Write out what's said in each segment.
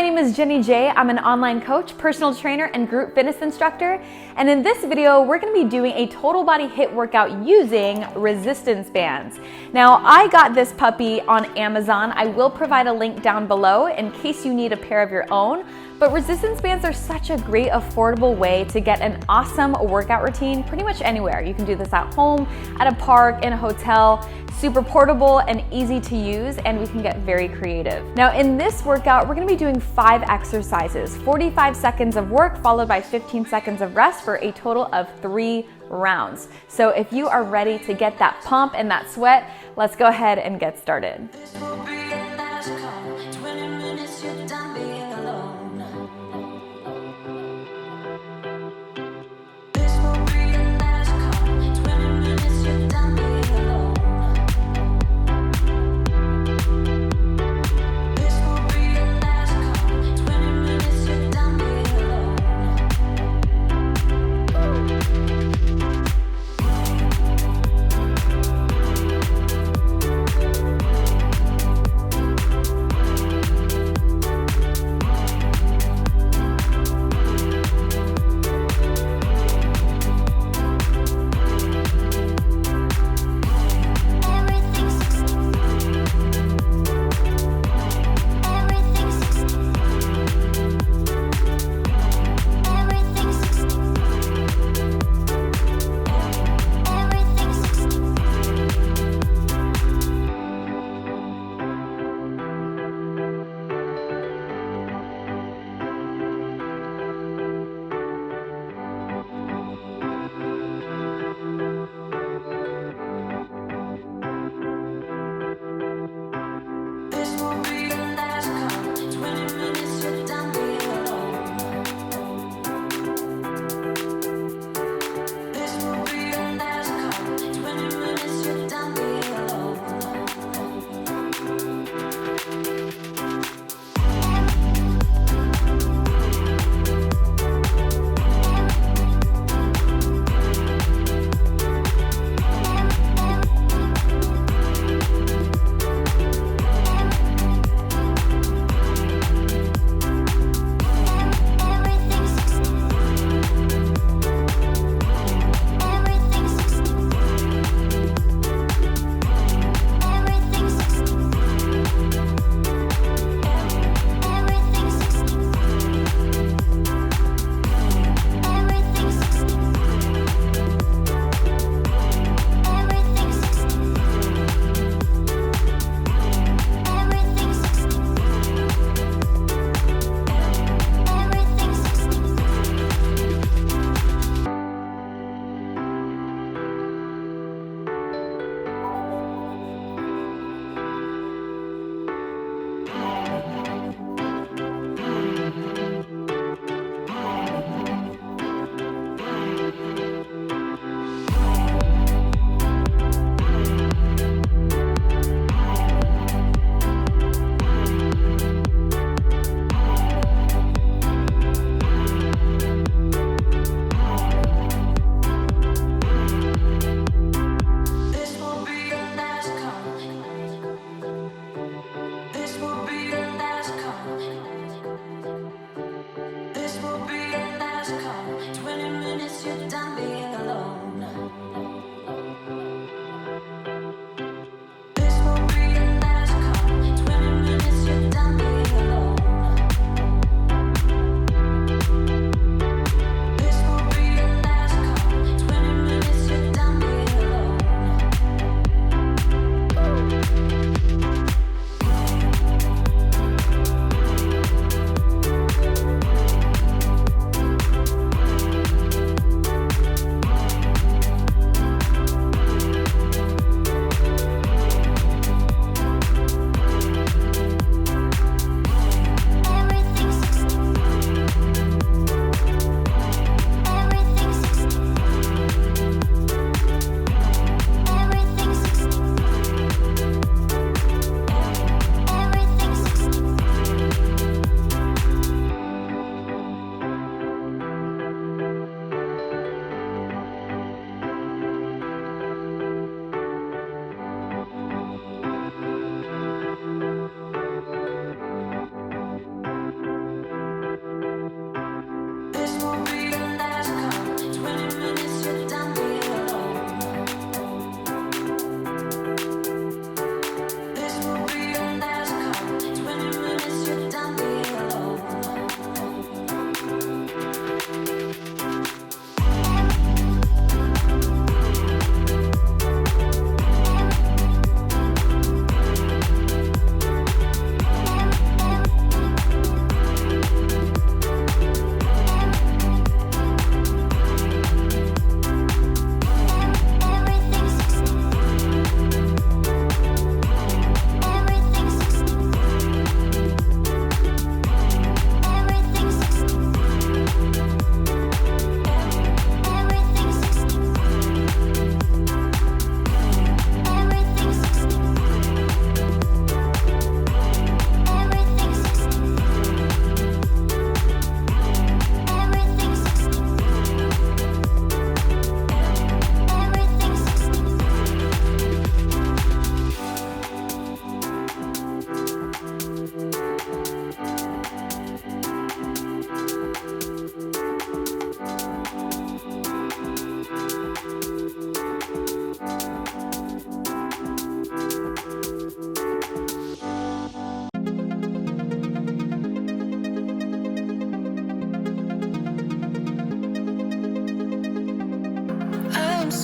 name is Jenny J. I'm an online coach, personal trainer, and group fitness instructor. And in this video, we're gonna be doing a total body HIIT workout using resistance bands. Now, I got this puppy on Amazon. I will provide a link down below in case you need a pair of your own. But resistance bands are such a great, affordable way to get an awesome workout routine pretty much anywhere. You can do this at home, at a park, in a hotel. Super portable and easy to use, and we can get very creative. Now in this workout, we're gonna be doing 5 exercises, 45 seconds of work followed by 15 seconds of rest for a total of 3 rounds. So if you are ready to get that pump and that sweat, let's go ahead and get started.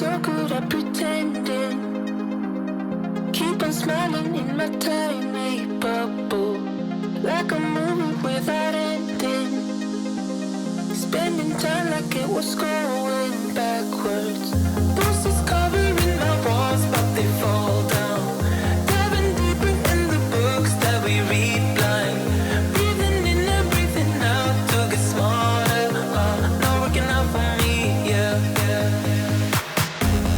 so good at pretending. Keep on smiling in my tiny bubble, like a movie without ending. Spending time like it was going backwards. Posters covering my walls, but they fall down. Diving deeper in the books that we read blind. Breathing in and breathing out to get smarter. Not working out for me, yeah.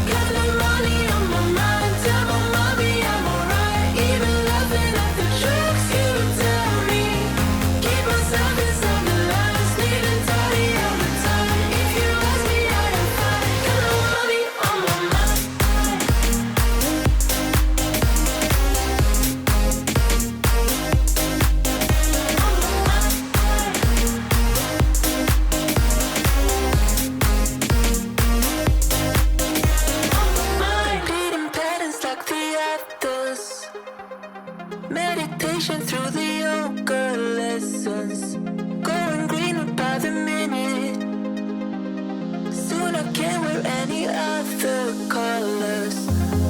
Got no money on my mind, tell my mommy I'm alright. Even laughing at the jokes you tell me. Keep myself inside the lines, neat and tidy all the time. If you ask me, I am fine. Got no money on my mind. Repeating patterns like the others. Meditation through the yoga lessons. Going greener by the minute. Soon I can't wear any other colors.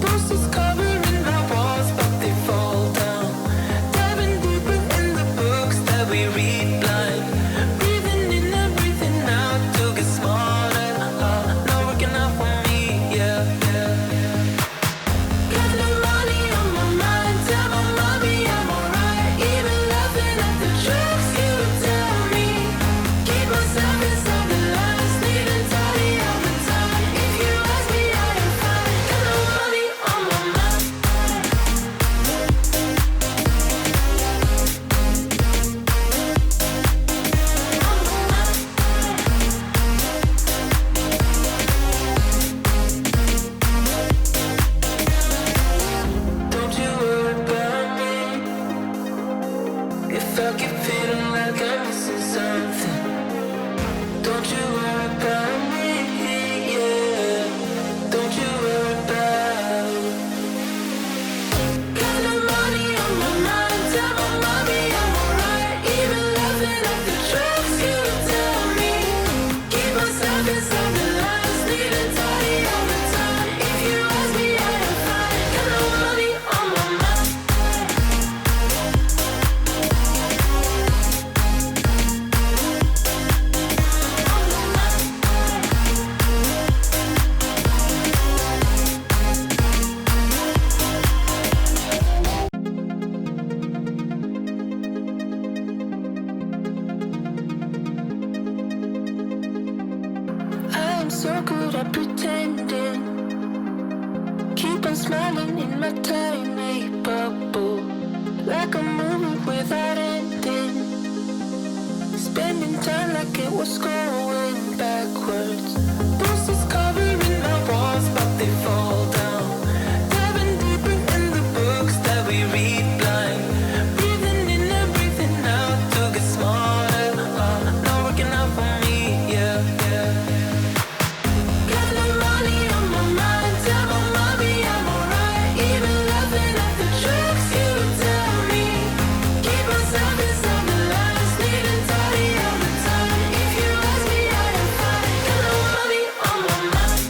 Posters covering my walls, but they fall down. Diving deeper in the books that we read blind. Breathing in and breathing out to get smarter. Not working out for me, yeah. Got no money on my mind, tell my mommy I'm alright. Even laughing at the jokes you tell me. Keep myself inside the lines, neat and tidy all the time. If you ask me, I am fine. Got no money on my mind. Don't you worry about me. If I keep feeling like I'm missing something, don't you worry about me, yeah. Don't you worry about. Got no money on my mind, tell my mommy I'm alright. Even laughing at the jokes you tell me. Keep myself inside the lines, neat and tidy all the time. If you ask me, I am fine. Got no money on my mind. I am so good at pretending. Keep on smiling in my tiny bubble, like a movie without ending. Spending time like it was going backwards. Posters covering my walls, but they fall down. Diving deeper in the books that we read blind. Breathing in and breathing out to get smarter. Not working out for me, yeah. Got no money on my mind, tell my mommy I'm alright. Even laughing at the jokes you tell me. Keep myself inside the lines, neat and tidy all the time. If you ask me, I am fine. Got no money on my mind.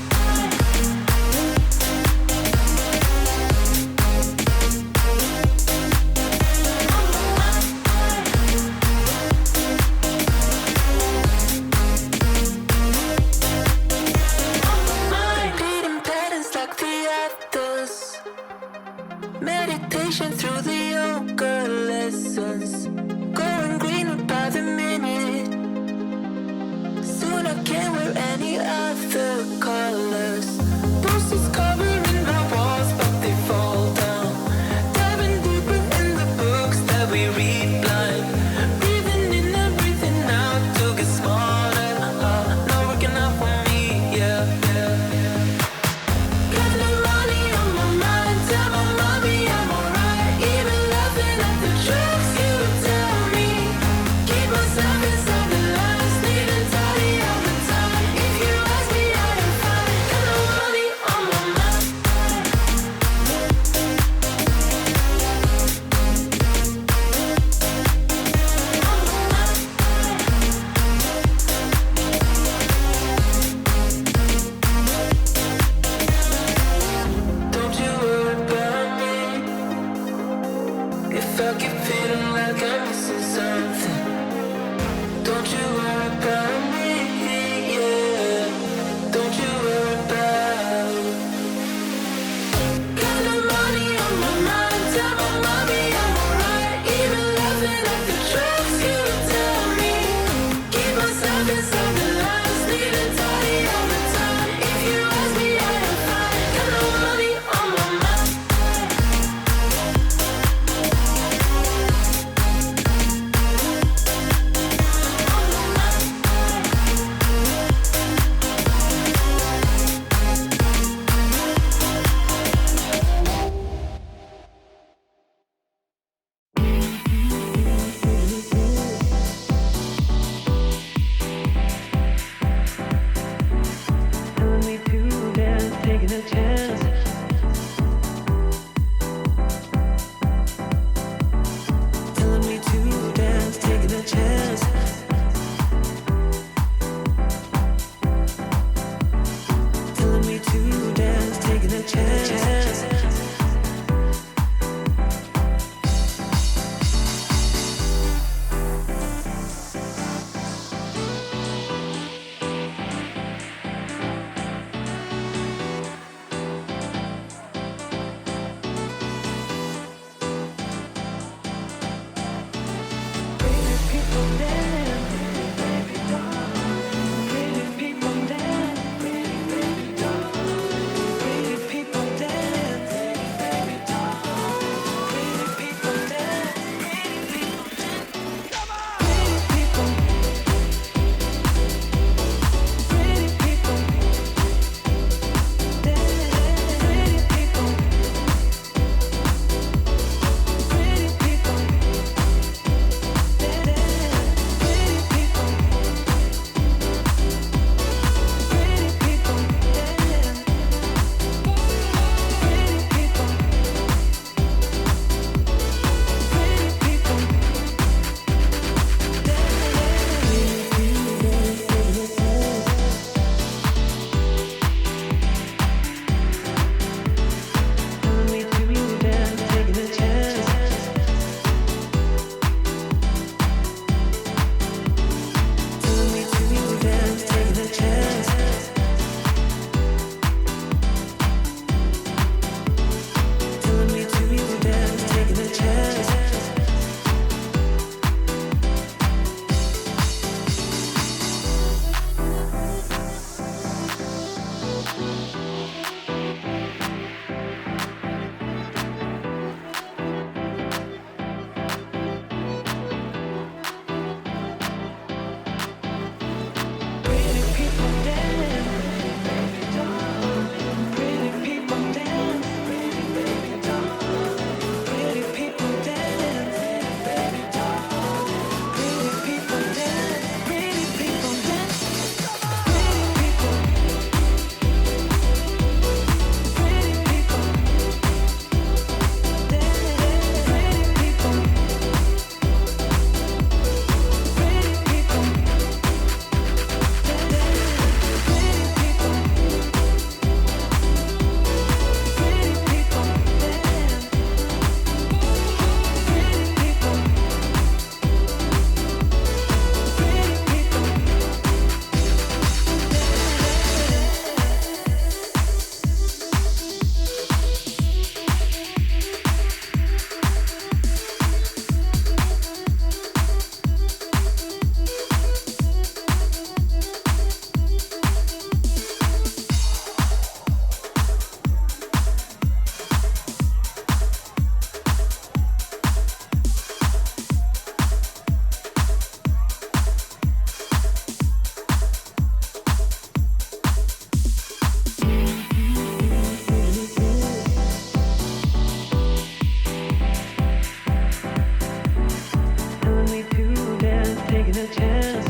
taking a chance.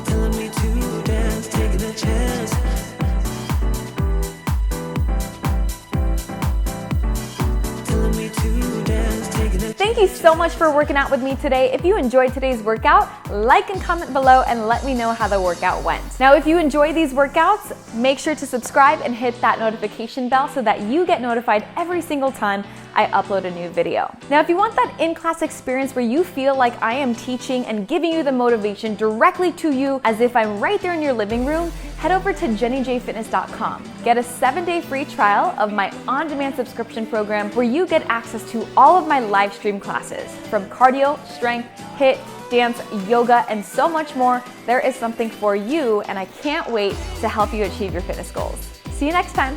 Telling me to dance, taking a chance. Telling me to dance, taking a chance. Thank you so much for working out with me today. If you enjoyed today's workout, like and comment below and let me know how the workout went. Now, if you enjoy these workouts, make sure to subscribe and hit that notification bell so that you get notified every single time I upload a new video. Now, if you want that in-class experience where you feel like I am teaching and giving you the motivation directly to you as if I'm right there in your living room, head over to jennyjfitness.com. Get a 7-day free trial of my on-demand subscription program where you get access to all of my live stream classes from cardio, strength, HIIT, dance, yoga, and so much more. There is something for you, and I can't wait to help you achieve your fitness goals. See you next time.